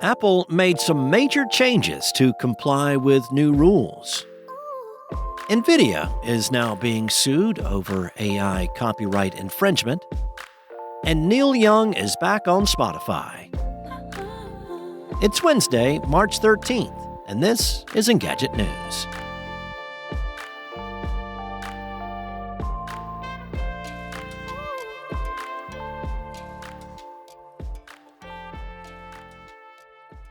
Apple made some major changes to comply with new rules. NVIDIA is now being sued over AI copyright infringement. And Neil Young is back on Spotify. It's Wednesday, March 13th, and this is Engadget News.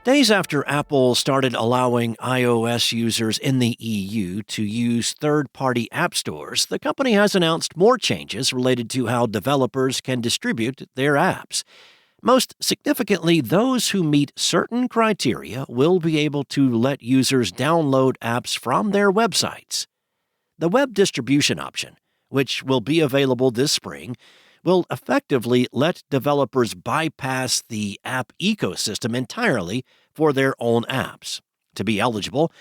Days after Apple started allowing iOS users in the EU to use third-party app stores, the company has announced more changes related to how developers can distribute their apps. Most significantly, those who meet certain criteria will be able to let users download apps from their websites. The web distribution option, which will be available this spring, will effectively let developers bypass the app ecosystem entirely for their own apps. To be eligible,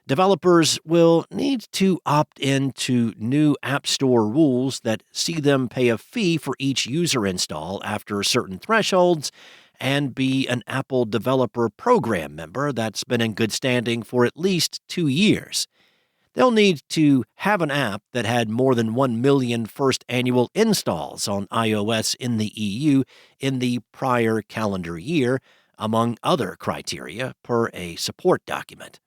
developers will need to opt into new App Store rules that see them pay a fee for each user install after certain thresholds and be an Apple Developer Program member that's been in good standing for at least 2 years. They'll need to have an app that had more than 1 million first annual installs on iOS in the EU in the prior calendar year, among other criteria, per a support document.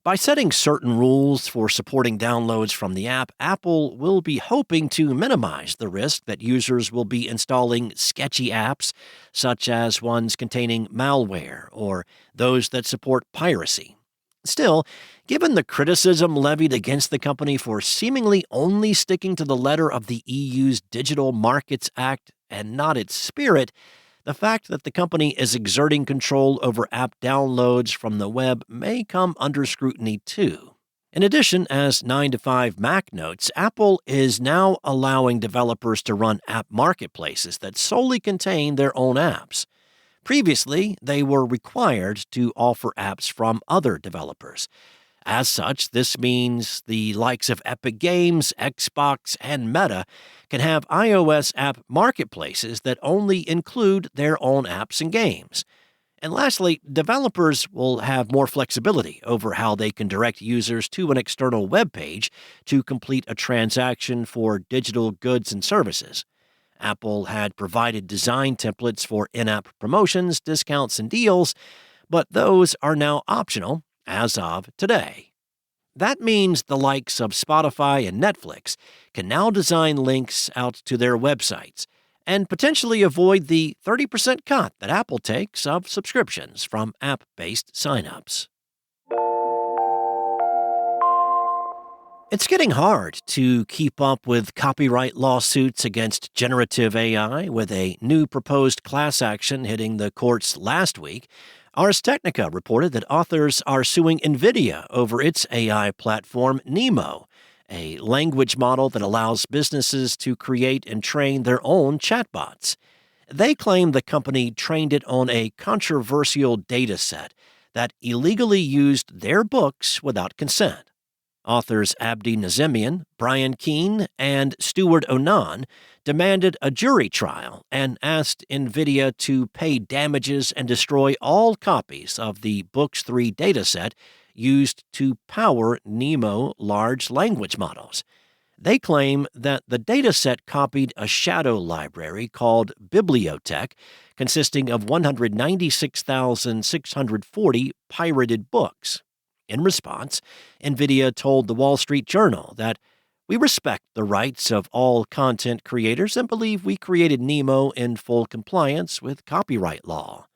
By setting certain rules for supporting downloads from the app, Apple will be hoping to minimize the risk that users will be installing sketchy apps, such as ones containing malware or those that support piracy. Still, given the criticism levied against the company for seemingly only sticking to the letter of the EU's Digital Markets Act and not its spirit, the fact that the company is exerting control over app downloads from the web may come under scrutiny too. In addition, as 9to5Mac notes, Apple is now allowing developers to run app marketplaces that solely contain their own apps. Previously, they were required to offer apps from other developers. As such, this means the likes of Epic Games, Xbox, and Meta can have iOS app marketplaces that only include their own apps and games. And lastly, developers will have more flexibility over how they can direct users to an external web page to complete a transaction for digital goods and services. Apple had provided design templates for in-app promotions, discounts, and deals, but those are now optional as of today. That means the likes of Spotify and Netflix can now design links out to their websites and potentially avoid the 30% cut that Apple takes of subscriptions from app-based signups. It's getting hard to keep up with copyright lawsuits against generative AI, with a new proposed class action hitting the courts last week. Ars Technica reported that authors are suing NVIDIA over its AI platform Nemo, a language model that allows businesses to create and train their own chatbots. They claim the company trained it on a controversial data set that illegally used their books without consent. Authors Abdi Nazemian, Brian Keene, and Stuart Onan demanded a jury trial and asked NVIDIA to pay damages and destroy all copies of the Books 3 dataset used to power Nemo large language models. They claim that the dataset copied a shadow library called Bibliotech, consisting of 196,640 pirated books. In response, NVIDIA told the Wall Street Journal that we respect the rights of all content creators and believe we created Nemo in full compliance with copyright law.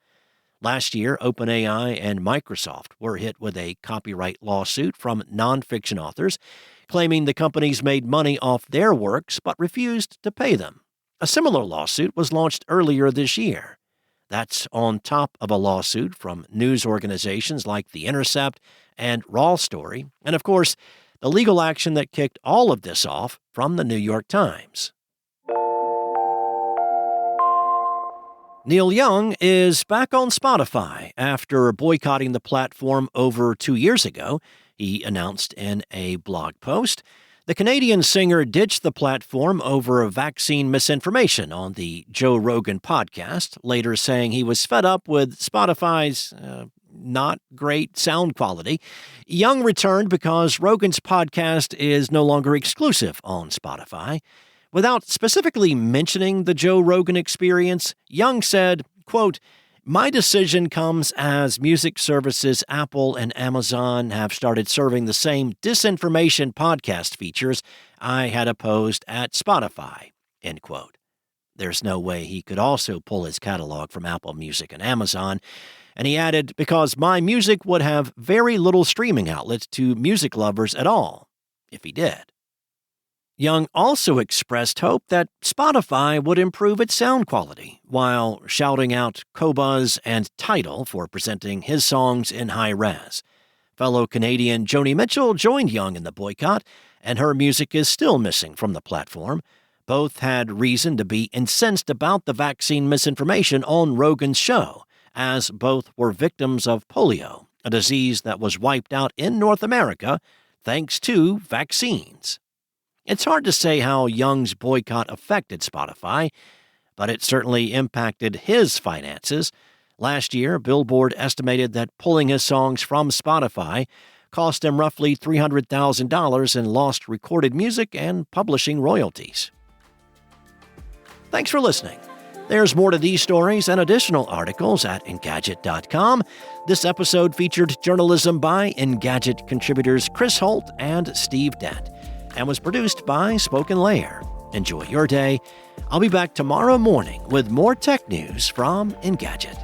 Last year, OpenAI and Microsoft were hit with a copyright lawsuit from nonfiction authors, claiming the companies made money off their works but refused to pay them. A similar lawsuit was launched earlier this year. That's on top of a lawsuit from news organizations like The Intercept and Raw Story, and of course, the legal action that kicked all of this off from the New York Times. Neil Young is back on Spotify after boycotting the platform over 2 years ago, he announced in a blog post. The Canadian singer ditched the platform over vaccine misinformation on the Joe Rogan podcast, later saying he was fed up with Spotify's not great sound quality. Young returned because Rogan's podcast is no longer exclusive on Spotify. Without specifically mentioning the Joe Rogan experience, Young said, quote, "My decision comes as music services Apple and Amazon have started serving the same disinformation podcast features I had opposed at Spotify," end quote. There's no way he could also pull his catalog from Apple Music and Amazon. And he added, "Because my music would have very little streaming outlets to music lovers at all, if he did." Young also expressed hope that Spotify would improve its sound quality, while shouting out Qobuz and Tidal for presenting his songs in high res. Fellow Canadian Joni Mitchell joined Young in the boycott, and her music is still missing from the platform. Both had reason to be incensed about the vaccine misinformation on Rogan's show, as both were victims of polio, a disease that was wiped out in North America thanks to vaccines. It's hard to say how Young's boycott affected Spotify, but it certainly impacted his finances. Last year, Billboard estimated that pulling his songs from Spotify cost him roughly $300,000 in lost recorded music and publishing royalties. Thanks for listening. There's more to these stories and additional articles at Engadget.com. This episode featured journalism by Engadget contributors Chris Holt and Steve Dent, and was produced by Spoken Layer. Enjoy your day. I'll be back tomorrow morning with more tech news from Engadget.